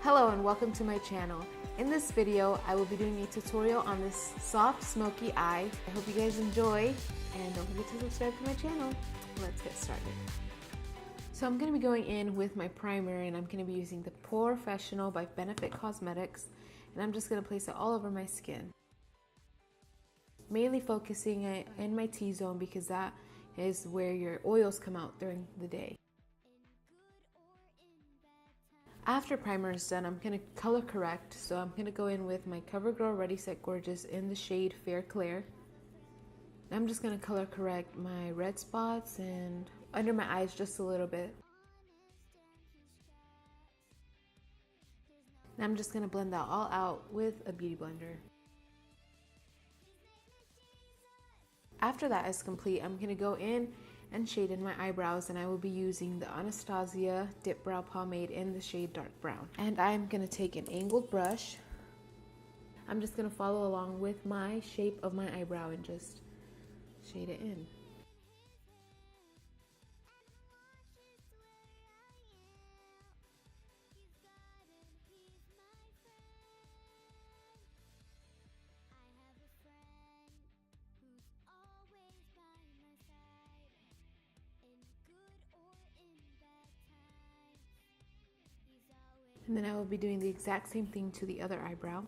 Hello and welcome to my channel. In this video, I will be doing a tutorial on this soft smoky eye. I hope you guys enjoy and don't forget to subscribe to my channel. Let's get started. So I'm going to be going in with my primer and I'm going to be using the POREfessional by Benefit Cosmetics, and I'm just going to place it all over my skin. Mainly focusing in my T-zone because that is where your oils come out during the day. After primer is done, I'm going to color correct, so I'm going to go in with my Covergirl Ready Set Gorgeous in the shade Fair Clear. I'm just going to color correct my red spots and under my eyes just a little bit. And I'm just going to blend that all out with a beauty blender. After that is complete, I'm going to go in and shade in my eyebrows, and I will be using the Anastasia Dipbrow Pomade in the shade Dark Brown. And I'm going to take an angled brush. I'm just going to follow along with my shape of my eyebrow and just shade it in. And then I will be doing the exact same thing to the other eyebrow.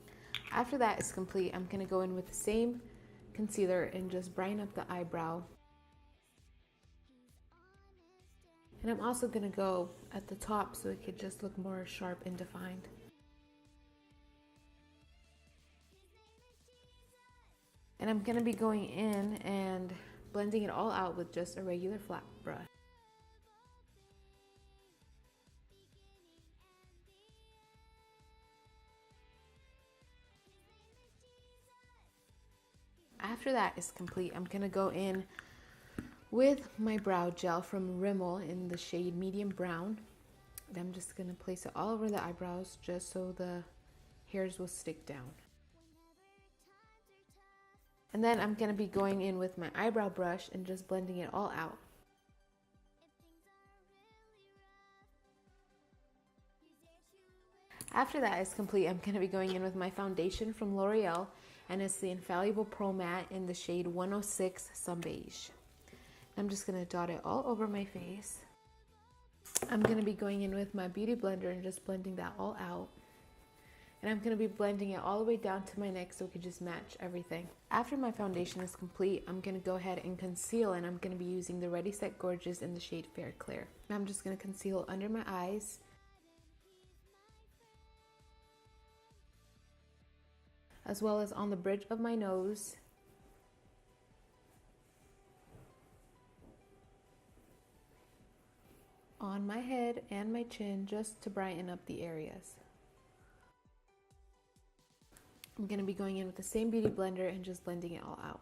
After that is complete, I'm going to go in with the same concealer and just brighten up the eyebrow. And I'm also going to go at the top so it could just look more sharp and defined. And I'm going to be going in and blending it all out with just a regular flat brush. After that is complete, I'm going to go in with my brow gel from Rimmel in the shade Medium Brown. And I'm just going to place it all over the eyebrows just so the hairs will stick down. And then I'm going to be going in with my eyebrow brush and just blending it all out. After that is complete, I'm going to be going in with my foundation from L'Oreal, and it's the Infallible Pro Matte in the shade 106 Sun Beige. I'm just going to dot it all over my face. I'm going to be going in with my beauty blender and just blending that all out. And I'm going to be blending it all the way down to my neck so it can just match everything. After my foundation is complete, I'm going to go ahead and conceal, and I'm going to be using the Ready Set Gorgeous in the shade Fair Clear. And I'm just going to conceal under my eyes, as well as on the bridge of my nose, on my head and my chin, just to brighten up the areas. I'm going to be going in with the same beauty blender and just blending it all out.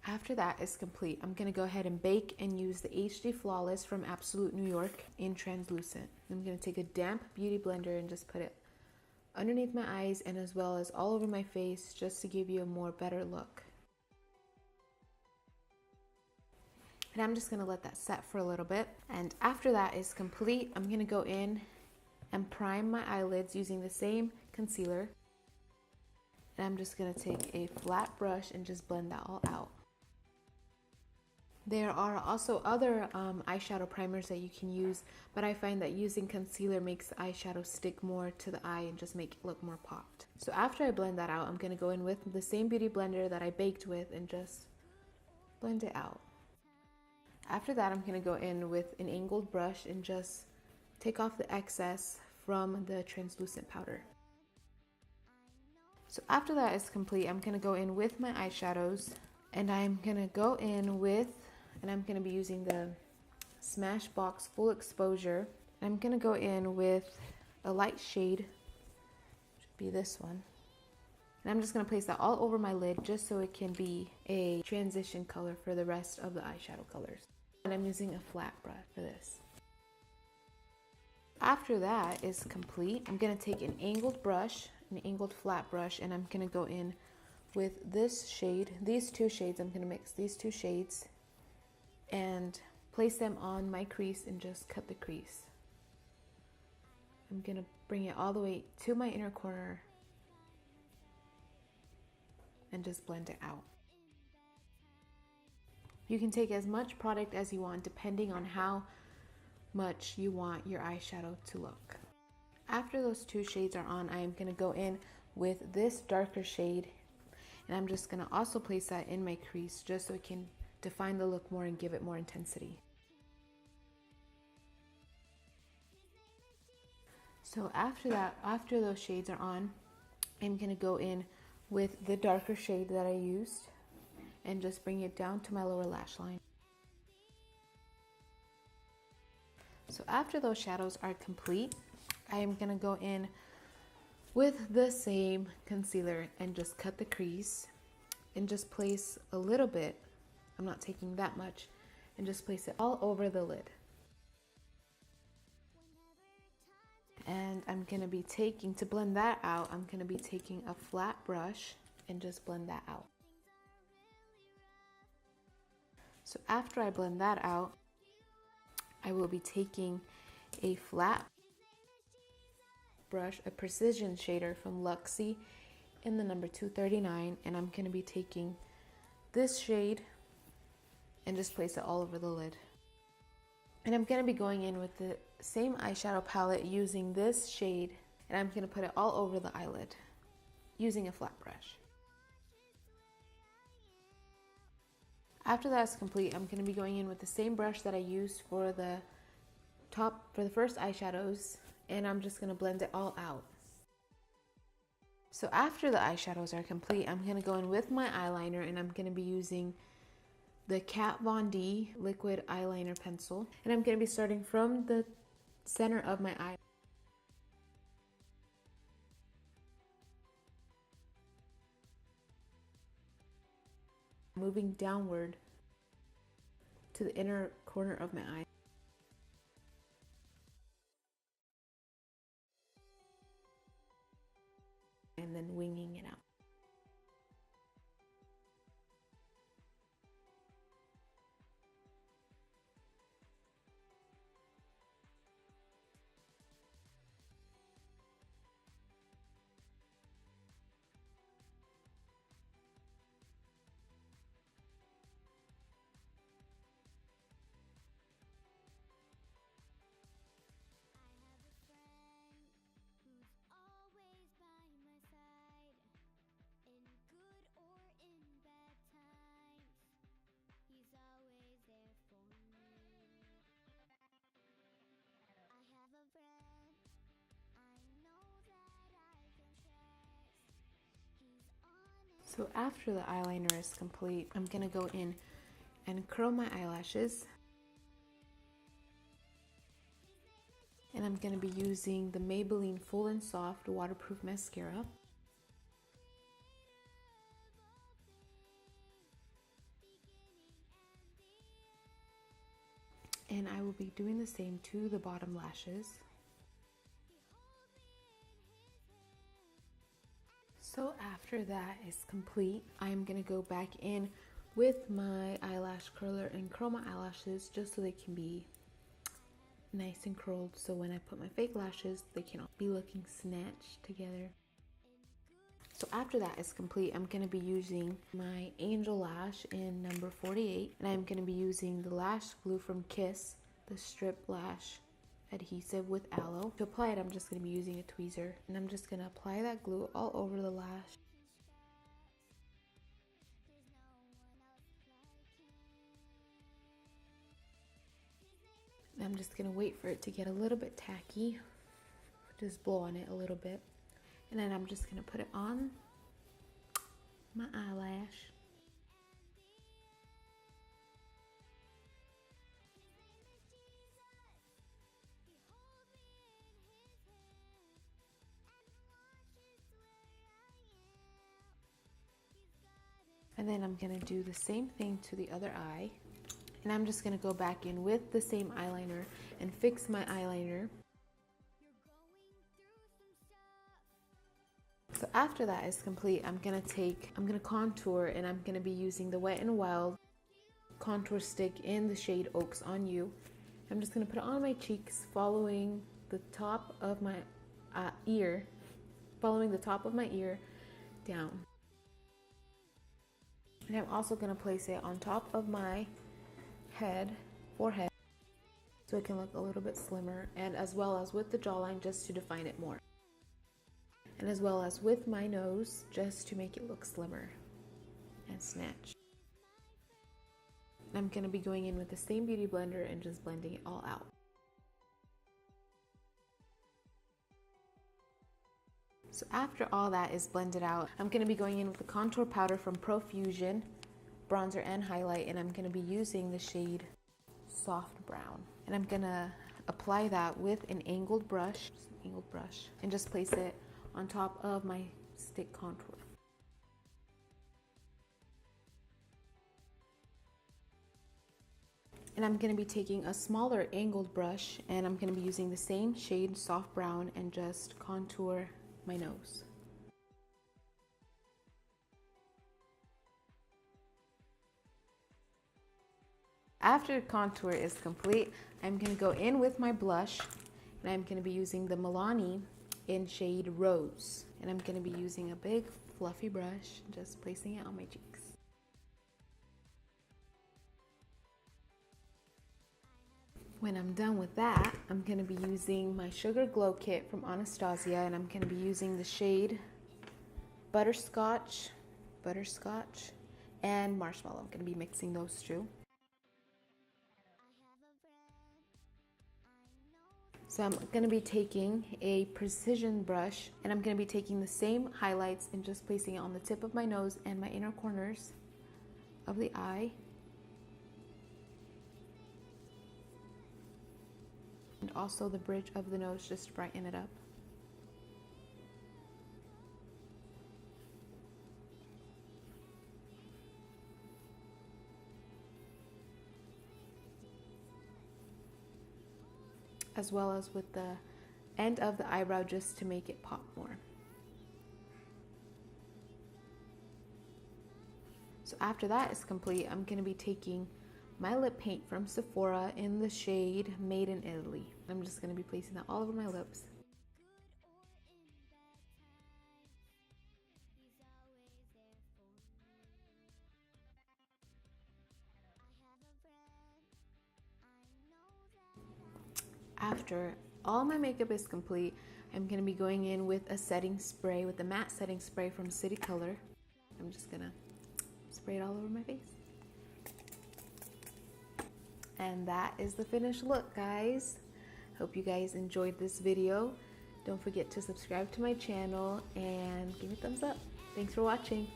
After that is complete, I'm going to go ahead and bake and use the HD Flawless from Absolute New York in translucent. I'm going to take a damp beauty blender and just put it underneath my eyes and as well as all over my face, just to give you a more better look. And I'm just going to let that set for a little bit. And after that is complete, I'm going to go in and prime my eyelids using the same concealer. And I'm just going to take a flat brush and just blend that all out. There are also other eyeshadow primers that you can use, but I find that using concealer makes the eyeshadow stick more to the eye and just make it look more popped. So after I blend that out, I'm going to go in with the same beauty blender that I baked with and just blend it out. After that, I'm going to go in with an angled brush and just take off the excess from the translucent powder. So after that is complete, I'm going to go in with my eyeshadows, and I'm going to go in with, and I'm going to be using the Smashbox Full Exposure. I'm going to go in with a light shade, which would be this one. And I'm just going to place that all over my lid just so it can be a transition color for the rest of the eyeshadow colors. And I'm using a flat brush for this. After that is complete, I'm going to take an angled brush, an angled flat brush, and I'm going to go in with this shade, these two shades. I'm going to mix these two shades and place them on my crease and just cut the crease. I'm gonna bring it all the way to my inner corner and just blend it out. You can take as much product as you want depending on how much you want your eyeshadow to look. After those two shades are on, I am going to go in with this darker shade, and I'm just going to also place that in my crease just so it can define the look more and give it more intensity. So after that, after those shades are on, I'm going to go in with the darker shade that I used and just bring it down to my lower lash line. So after those shadows are complete, I am going to go in with the same concealer and just cut the crease and just place a little bit, I'm not taking that much, and just place it all over the lid. And I'm going to be taking, to blend that out, I'm going to be taking a flat brush and just blend that out. So after I blend that out, I will be taking a flat brush, a precision shader from Luxie in the number 239, and I'm going to be taking this shade and just place it all over the lid. And I'm going to be going in with the same eyeshadow palette using this shade, and I'm going to put it all over the eyelid using a flat brush. After that's complete, I'm going to be going in with the same brush that I used for the first eyeshadows, and I'm just going to blend it all out. So after the eyeshadows are complete, I'm going to go in with my eyeliner, and I'm going to be using the Kat Von D liquid eyeliner pencil, and I'm going to be starting from the center of my eye. Moving downward to the inner corner of my eye. And then winging it out. So after the eyeliner is complete, I'm going to go in and curl my eyelashes. And I'm going to be using the Maybelline Full and Soft Waterproof Mascara. And I will be doing the same to the bottom lashes. So after that is complete, I'm going to go back in with my eyelash curler and curl my eyelashes just so they can be nice and curled, so when I put my fake lashes, they can all be looking snatched together. So after that is complete, I'm going to be using my Angel Lash in number 48, and I'm going to be using the lash glue from Kiss, the strip lash adhesive with aloe. To apply it, I'm just going to be using a tweezer, and I'm just going to apply that glue all over the lash. I'm just going to wait for it to get a little bit tacky, just blow on it a little bit, and then I'm just going to put it on my eyelash. And then I'm going to do the same thing to the other eye. And I'm just going to go back in with the same eyeliner and fix my eyeliner. So after that is complete, I'm going to contour, and I'm going to be using the Wet n Wild contour stick in the shade Oaks on You. I'm just going to put it on my cheeks, following the top of my ear, following the top of my ear down. And I'm also going to place it on top of my forehead, so it can look a little bit slimmer, and as well as with the jawline just to define it more. And as well as with my nose just to make it look slimmer and snatched. I'm going to be going in with the same beauty blender and just blending it all out. So after all that is blended out, I'm going to be going in with the contour powder from Profusion, bronzer and highlight, and I'm going to be using the shade Soft Brown. And I'm going to apply that with an angled brush, and just place it on top of my stick contour. And I'm going to be taking a smaller angled brush, and I'm going to be using the same shade Soft Brown and just contour my nose. After the contour is complete, I'm going to go in with my blush, and I'm going to be using the Milani in shade Rose. And I'm going to be using a big fluffy brush, just placing it on my cheeks. When I'm done with that, I'm going to be using my Sugar Glow Kit from Anastasia, and I'm going to be using the shade Butterscotch and Marshmallow. I'm going to be mixing those two. So I'm going to be taking a precision brush, and I'm going to be taking the same highlights and just placing it on the tip of my nose and my inner corners of the eye. And also the bridge of the nose, just to brighten it up. As well as with the end of the eyebrow, just to make it pop more. So after that is complete, I'm going to be taking my lip paint from Sephora in the shade Made in Italy. I'm just going to be placing that all over my lips. After all my makeup is complete, I'm going to be going in with a setting spray, with the matte setting spray from City Color. I'm just going to spray it all over my face. And that is the finished look, guys. Hope you guys enjoyed this video. Don't forget to subscribe to my channel and give me a thumbs up. Thanks for watching.